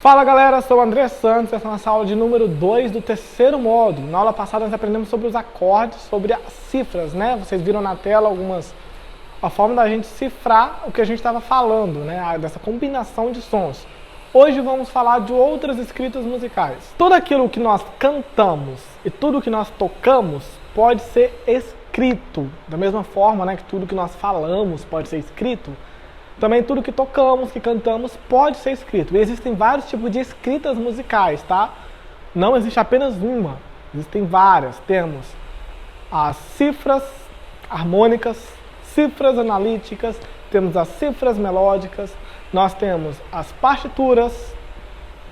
Fala galera, sou o André Santos, essa é a nossa aula de número 2 do terceiro módulo. Na aula passada nós aprendemos sobre os acordes, sobre as cifras, né? Vocês viram na tela a forma da gente cifrar o que a gente estava falando, né? Dessa combinação de sons. Hoje vamos falar de outras escritas musicais. Tudo aquilo que nós cantamos e tudo que nós tocamos pode ser escrito. Da mesma forma, né, que tudo que nós falamos pode ser escrito, também tudo que tocamos, que cantamos, pode ser escrito. E existem vários tipos de escritas musicais, tá? Não existe apenas uma, existem várias. Temos as cifras harmônicas, cifras analíticas, temos as cifras melódicas, nós temos as partituras,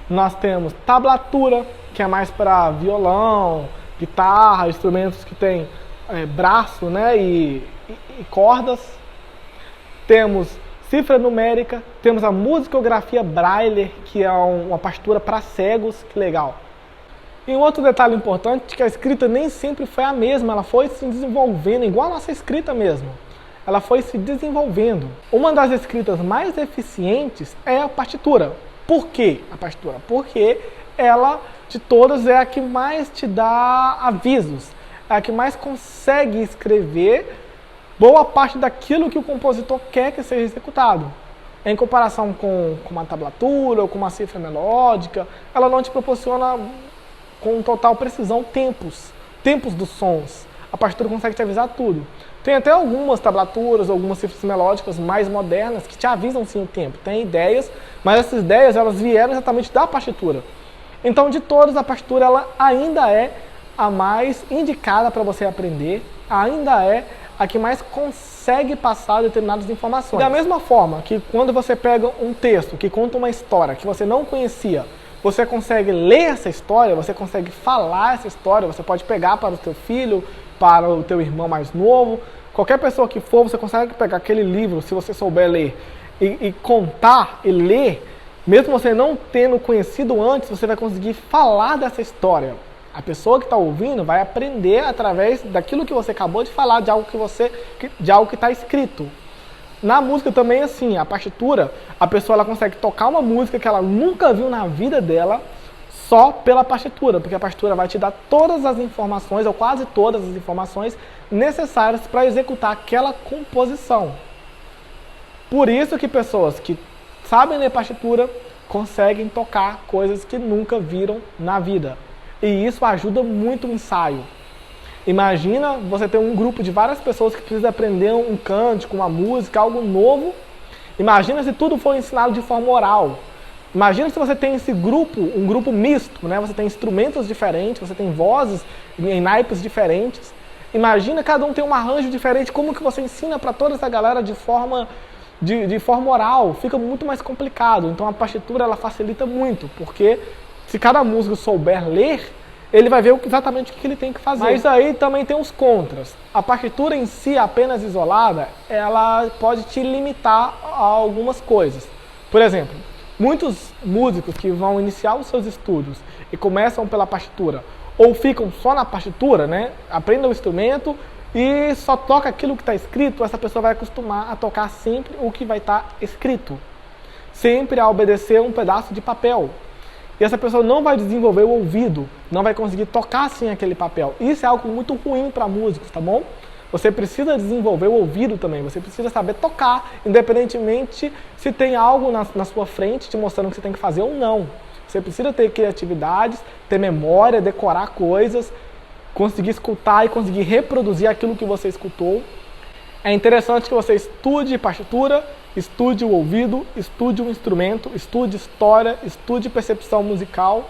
nós temos tablatura, que é mais para violão, guitarra, instrumentos que tem braço, né, e cordas. Temos cifra numérica, temos a musicografia Braille, que é uma partitura para cegos, que legal. E um outro detalhe importante é que a escrita nem sempre foi a mesma, ela foi se desenvolvendo, igual a nossa escrita mesmo. Ela foi se desenvolvendo. Uma das escritas mais eficientes é a partitura. Por quê a partitura? Porque ela, de todas, é a que mais te dá avisos, é a que mais consegue escrever boa parte daquilo que o compositor quer que seja executado. Em comparação com uma tablatura ou com uma cifra melódica, ela não te proporciona com total precisão tempos dos sons. A partitura consegue te avisar tudo. Tem até algumas tablaturas, algumas cifras melódicas mais modernas que te avisam sim o tempo. Tem ideias, mas essas ideias elas vieram exatamente da partitura. Então, de todas, a partitura ela ainda é a mais indicada para você aprender, ainda é a que mais consegue passar determinadas informações. Da mesma forma que quando você pega um texto que conta uma história que você não conhecia, você consegue ler essa história, você consegue falar essa história, você pode pegar para o teu filho, para o teu irmão mais novo, qualquer pessoa que for, você consegue pegar aquele livro, se você souber ler, e contar e ler, mesmo você não tendo conhecido antes, você vai conseguir falar dessa história. A pessoa que está ouvindo vai aprender através daquilo que você acabou de falar, de algo que está escrito. Na música também é assim, a partitura, a pessoa ela consegue tocar uma música que ela nunca viu na vida dela só pela partitura, porque a partitura vai te dar todas as informações, ou quase todas as informações necessárias para executar aquela composição. Por isso que pessoas que sabem ler partitura conseguem tocar coisas que nunca viram na vida. E isso ajuda muito o ensaio. Imagina você ter um grupo de várias pessoas que precisam aprender um cântico, uma música, algo novo. Imagina se tudo for ensinado de forma oral. Imagina se você tem esse grupo, um grupo misto, né? Você tem instrumentos diferentes, você tem vozes em naipes diferentes. Imagina cada um tem um arranjo diferente, como que você ensina para toda essa galera de forma oral? Fica muito mais complicado. Então a partitura ela facilita muito, porque se cada músico souber ler, ele vai ver exatamente o que ele tem que fazer. Mas aí também tem os contras. A partitura em si, apenas isolada, ela pode te limitar a algumas coisas. Por exemplo, muitos músicos que vão iniciar os seus estudos e começam pela partitura, ou ficam só na partitura, né? Aprendem o instrumento e só toca aquilo que está escrito, essa pessoa vai acostumar a tocar sempre o que vai estar escrito. Sempre a obedecer um pedaço de papel. E essa pessoa não vai desenvolver o ouvido, não vai conseguir tocar assim aquele papel. Isso é algo muito ruim para músicos, tá bom? Você precisa desenvolver o ouvido também, você precisa saber tocar, independentemente se tem algo na sua frente te mostrando o que você tem que fazer ou não. Você precisa ter criatividades, ter memória, decorar coisas, conseguir escutar e conseguir reproduzir aquilo que você escutou. É interessante que você estude partitura, estude o ouvido, estude o instrumento, estude história, estude percepção musical,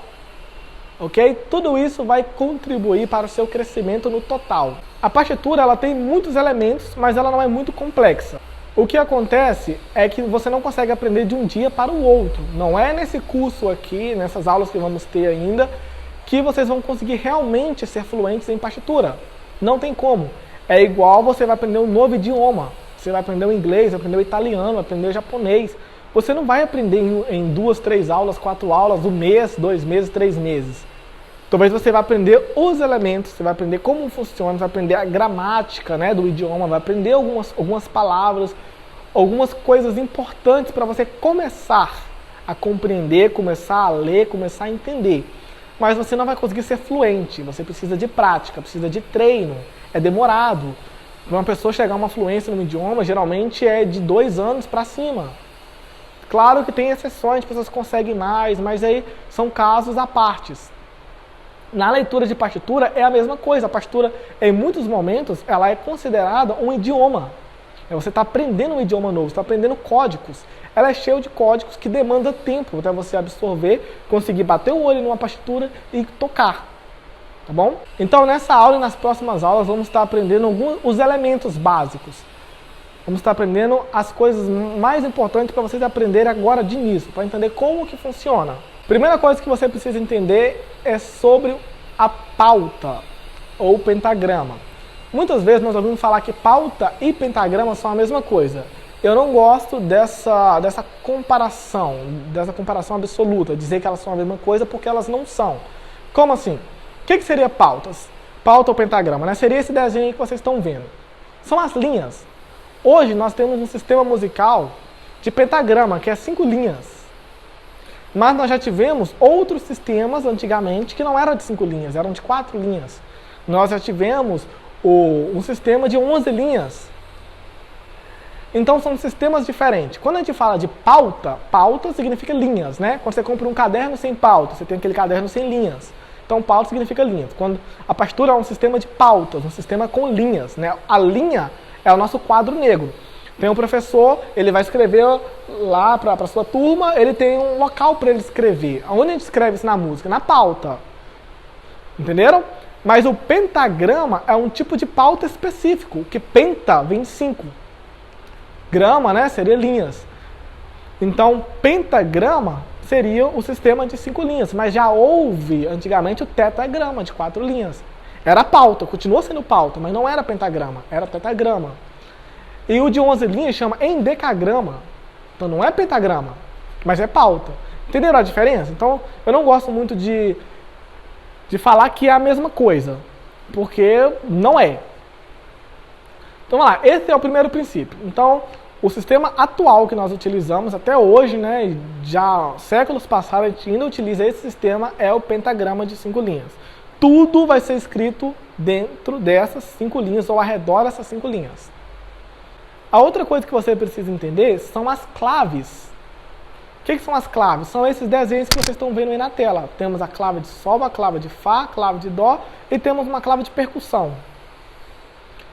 ok? Tudo isso vai contribuir para o seu crescimento no total. A partitura ela tem muitos elementos, mas ela não é muito complexa. O que acontece é que você não consegue aprender de um dia para o outro. Não é nesse curso aqui, nessas aulas que vamos ter ainda, que vocês vão conseguir realmente ser fluentes em partitura. Não tem como. É igual você vai aprender um novo idioma. Você vai aprender o inglês, vai aprender o italiano, vai aprender o japonês. Você não vai aprender em 2, 3 aulas, 4 aulas, 1 mês, 2 meses, 3 meses. Talvez você vai aprender os elementos, você vai aprender como funciona, vai aprender a gramática, né, do idioma, vai aprender algumas palavras, algumas coisas importantes para você começar a compreender, começar a ler, começar a entender. Mas você não vai conseguir ser fluente, você precisa de prática, precisa de treino, é demorado. Para uma pessoa chegar a uma fluência no idioma, geralmente é de 2 anos para cima. Claro que tem exceções, pessoas conseguem mais, mas aí são casos à parte. Na leitura de partitura é a mesma coisa. A partitura, em muitos momentos, ela é considerada um idioma. Você está aprendendo um idioma novo, você está aprendendo códigos. Ela é cheia de códigos que demanda tempo até você absorver, conseguir bater o olho numa partitura e tocar. Tá bom? Então, nessa aula e nas próximas aulas, vamos estar aprendendo os elementos básicos. Vamos estar aprendendo as coisas mais importantes para vocês aprenderem agora de início, para entender como que funciona. Primeira coisa que você precisa entender é sobre a pauta ou pentagrama. Muitas vezes nós ouvimos falar que pauta e pentagrama são a mesma coisa. Eu não gosto dessa comparação absoluta, dizer que elas são a mesma coisa porque elas não são. Como assim? O que seria pautas? Pauta ou pentagrama, né? Seria esse desenho aí que vocês estão vendo. São as linhas. Hoje nós temos um sistema musical de pentagrama, que é 5 linhas. Mas nós já tivemos outros sistemas antigamente que não eram de 5 linhas, eram de 4 linhas. Nós já tivemos um sistema de 11 linhas. Então são sistemas diferentes. Quando a gente fala de pauta, pauta significa linhas, né? Quando você compra um caderno sem pauta, você tem aquele caderno sem linhas. Então pauta significa linhas. Quando a partitura é um sistema de pautas, um sistema com linhas, né? A linha é o nosso quadro negro. Tem um professor, ele vai escrever lá para a sua turma, ele tem um local para ele escrever. Onde a gente escreve isso na música? Na pauta. Entenderam? Mas o pentagrama é um tipo de pauta específico, que penta vem 5. Grama, né, seria linhas. Então, pentagrama seria o sistema de 5 linhas, mas já houve antigamente o tetragrama de 4 linhas. Era pauta, continua sendo pauta, mas não era pentagrama, era tetragrama. E o de 11 linhas chama endecagrama. Então não é pentagrama, mas é pauta. Entenderam a diferença? Então eu não gosto muito de falar que é a mesma coisa, porque não é. Então vamos lá, esse é o primeiro princípio. Então o sistema atual que nós utilizamos até hoje, né, já séculos passados a gente ainda utiliza esse sistema, é o pentagrama de 5 linhas. Tudo vai ser escrito dentro dessas 5 linhas ou ao redor dessas 5 linhas. A outra coisa que você precisa entender são as claves. O que são as claves? São esses desenhos que vocês estão vendo aí na tela. Temos a clave de Sol, a clave de Fá, a clave de Dó e temos uma clave de percussão.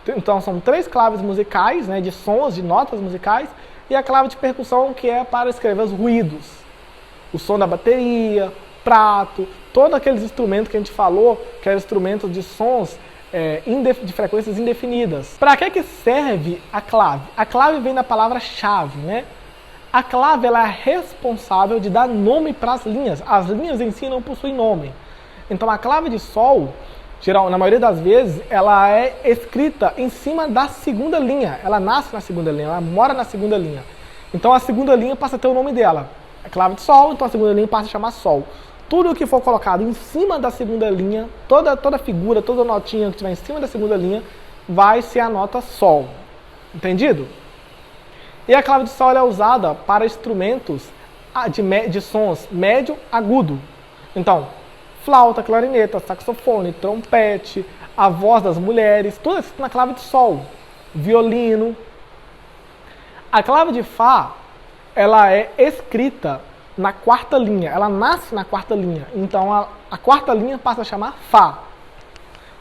Então são 3 claves musicais, né, de sons, de notas musicais, e a clave de percussão que é para escrever os ruídos. O som da bateria, prato, todos aqueles instrumentos que a gente falou, que eram instrumentos de sons de frequências indefinidas. Para que serve a clave? A clave vem da palavra chave, né? A clave ela é responsável de dar nome para as linhas. As linhas em si não possuem nome. Então a clave de Sol, na maioria das vezes, ela é escrita em cima da segunda linha. Ela nasce na segunda linha, ela mora na segunda linha. Então a segunda linha passa a ter o nome dela. A clave de Sol, então a segunda linha passa a chamar Sol. Tudo que for colocado em cima da segunda linha, toda figura, toda notinha que estiver em cima da segunda linha, vai ser a nota Sol. Entendido? E a clave de Sol é usada para instrumentos de sons médio agudo. Então, flauta, clarineta, saxofone, trompete, a voz das mulheres, tudo isso na clave de Sol. Violino. A clave de Fá, ela é escrita na 4ª linha, ela nasce na 4ª linha, então a 4ª linha passa a chamar Fá.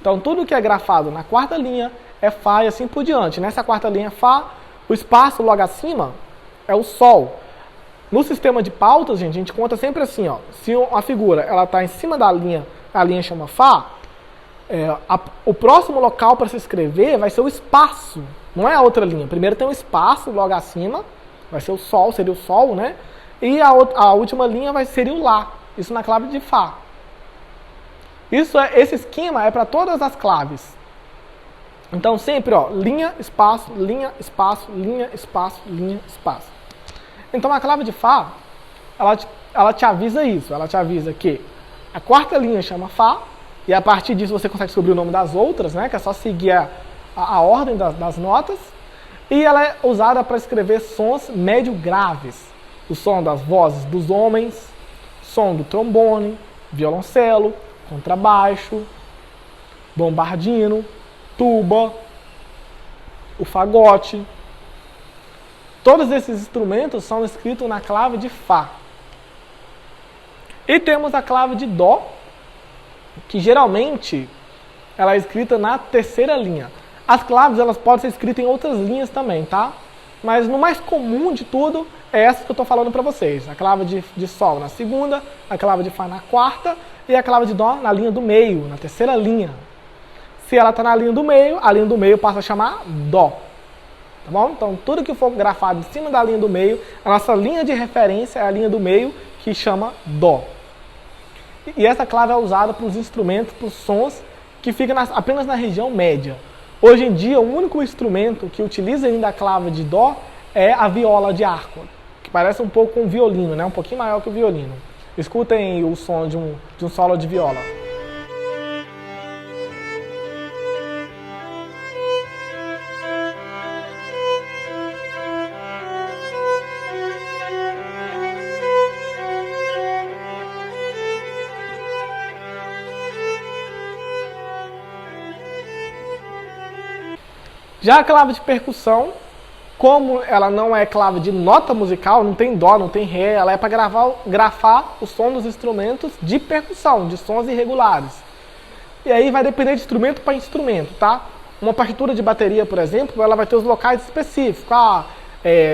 Então tudo que é grafado na 4ª linha é Fá e assim por diante. Nessa 4ª linha Fá, o espaço logo acima é o Sol. No sistema de pautas, gente, a gente conta sempre assim, ó, se a figura ela está em cima da linha, a linha chama Fá, o próximo local para se escrever vai ser o espaço, não é a outra linha. Primeiro tem o espaço logo acima, vai ser o Sol, seria o Sol, né? E a última linha seria o Lá, isso na clave de Fá. Esse esquema é para todas as claves. Então sempre, ó, linha, espaço, linha, espaço, linha, espaço, linha, espaço. Então a clave de Fá, ela te avisa isso, ela te avisa que a 4ª linha chama Fá, e a partir disso você consegue descobrir o nome das outras, né, que é só seguir a ordem das notas, e ela é usada para escrever sons médio graves. o som das vozes dos homens, som do trombone, violoncelo, contrabaixo, bombardino, tuba, o fagote. Todos esses instrumentos são escritos na clave de Fá. E temos a clave de Dó, que geralmente ela é escrita na terceira linha. As claves elas podem ser escritas em outras linhas também, tá? Mas no mais comum de tudo é essa que eu estou falando para vocês. A clave de Sol na segunda, a clave de Fá na quarta e a clave de Dó na linha do meio, na terceira linha. Se ela está na linha do meio, a linha do meio passa a chamar Dó. Tá bom? Então tudo que for grafado em cima da linha do meio, a nossa linha de referência é a linha do meio que chama Dó. E essa clave é usada para os instrumentos, para os sons que ficam apenas na região média. Hoje em dia, o único instrumento que utiliza ainda a clave de Dó é a viola de arco, que parece um pouco com um violino, né? Um pouquinho maior que o violino. Escutem o som de um solo de viola. Já a clave de percussão, como ela não é clave de nota musical, não tem dó, não tem ré, ela é para grafar o som dos instrumentos de percussão, de sons irregulares. E aí vai depender de instrumento para instrumento, tá? Uma partitura de bateria, por exemplo, ela vai ter os locais específicos.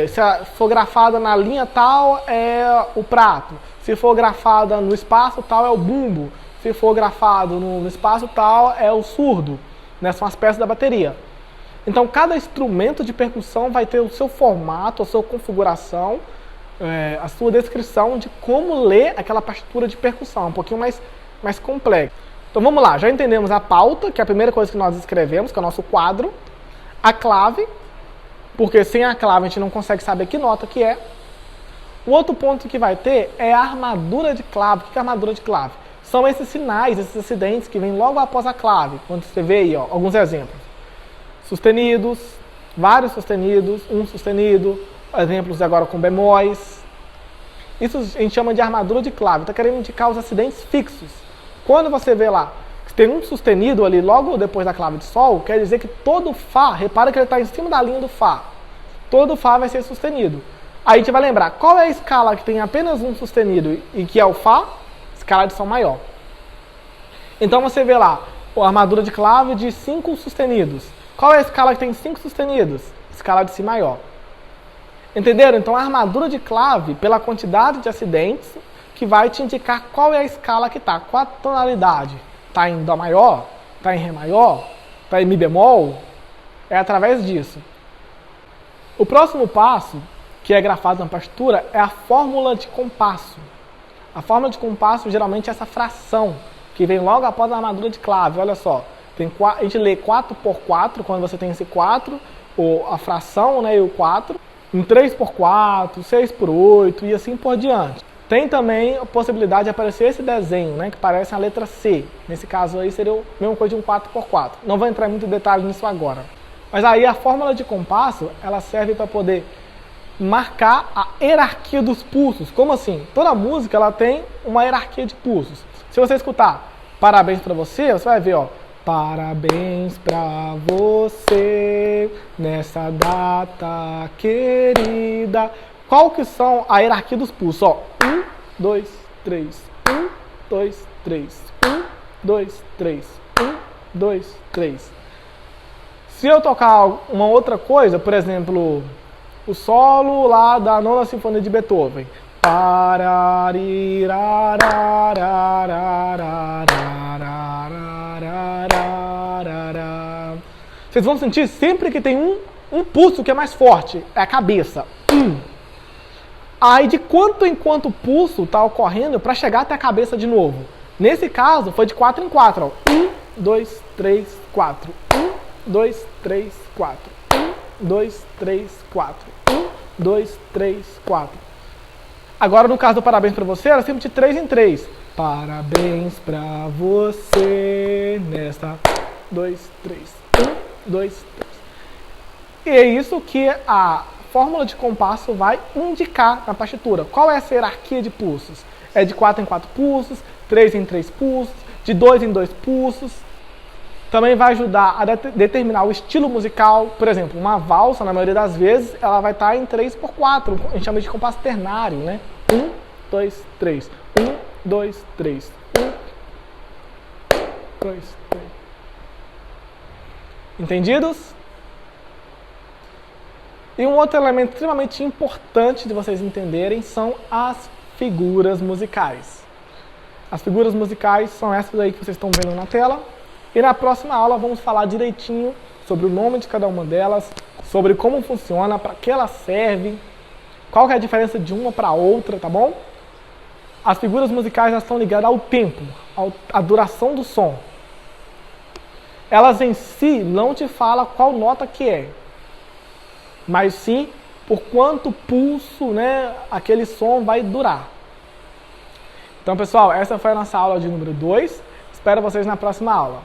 Se for grafada na linha tal, é o prato. Se for grafada no espaço tal, é o bumbo. Se for grafado no espaço tal, é o surdo. Né? São as peças da bateria. Então, cada instrumento de percussão vai ter o seu formato, a sua configuração, a sua descrição de como ler aquela partitura de percussão, um pouquinho mais complexo. Então, vamos lá. Já entendemos a pauta, que é a primeira coisa que nós escrevemos, que é o nosso quadro. A clave, porque sem a clave a gente não consegue saber que nota que é. O outro ponto que vai ter é a armadura de clave. O que é a armadura de clave? São esses sinais, esses acidentes que vêm logo após a clave. Quando você vê aí, ó, alguns exemplos. Sustenidos, vários sustenidos, um sustenido, exemplos agora com bemóis. Isso a gente chama de armadura de clave, está querendo indicar os acidentes fixos. Quando você vê lá que tem um sustenido ali logo depois da clave de Sol, quer dizer que todo Fá, repara que ele está em cima da linha do Fá, todo Fá vai ser sustenido. Aí a gente vai lembrar, qual é a escala que tem apenas um sustenido e que é o Fá? Escala de Sol maior. Então você vê lá, a armadura de clave de 5 sustenidos. Qual é a escala que tem 5 sustenidos? Escala de Si maior. Entenderam? Então a armadura de clave, pela quantidade de acidentes, que vai te indicar qual é a escala que está. Qual a tonalidade? Está em Dó maior? Está em Ré maior? Está em Mi bemol? É através disso. O próximo passo, que é grafado na partitura, é a fórmula de compasso. A fórmula de compasso geralmente é essa fração, que vem logo após a armadura de clave. Olha só. A gente lê 4 por 4, quando você tem esse 4, ou a fração, né, e o 4, em 3 por 4, 6 por 8 e assim por diante. Tem também a possibilidade de aparecer esse desenho, né, que parece a letra C. Nesse caso aí seria a mesma coisa de um 4 por 4. Não vou entrar em muito detalhe nisso agora. Mas aí a fórmula de compasso, ela serve para poder marcar a hierarquia dos pulsos. Como assim? Toda música ela tem uma hierarquia de pulsos. Se você escutar Parabéns para você, você vai ver, ó. Parabéns pra você nessa data querida. Qual que são a hierarquia dos pulsos? Ó, 1, 2, 3, 1, 2, 3, 1, 2, 3, 1, 2, 3. Se eu tocar uma outra coisa, por exemplo, o solo lá da Nona Sinfonia de Beethoven. Vocês vão sentir sempre que tem um pulso que é mais forte, é a cabeça. Aí de quanto em quanto pulso está ocorrendo para chegar até a cabeça de novo. Nesse caso foi de 4 em 4. 1, 2, 3, 4. 1, 2, 3, 4. 1, 2, 3, 4. 1, 2, 3, 4. Agora, no caso do Parabéns pra você, era sempre de 3 em 3. Parabéns pra você nesta 2, 3. 1, 2, 3. E é isso que a fórmula de compasso vai indicar na partitura. Qual é essa hierarquia de pulsos? É de 4 em 4 pulsos, 3 em 3 pulsos, de 2 em 2 pulsos. Também vai ajudar a determinar o estilo musical. Por exemplo, uma valsa, na maioria das vezes, ela vai estar em 3/4. A gente chama de compasso ternário, né? 1, 2, 3. 1, 2, 3. 1, 2, 3. Entendidos? E um outro elemento extremamente importante de vocês entenderem são as figuras musicais. As figuras musicais são essas aí que vocês estão vendo na tela. E na próxima aula vamos falar direitinho sobre o nome de cada uma delas, sobre como funciona, para que ela serve, qual que é a diferença de uma para outra, tá bom? As figuras musicais elas estão ligadas ao tempo, à duração do som. Elas em si não te falam qual nota que é, mas sim por quanto pulso, né, aquele som vai durar. Então, pessoal, essa foi a nossa aula de número 2. Espero vocês na próxima aula.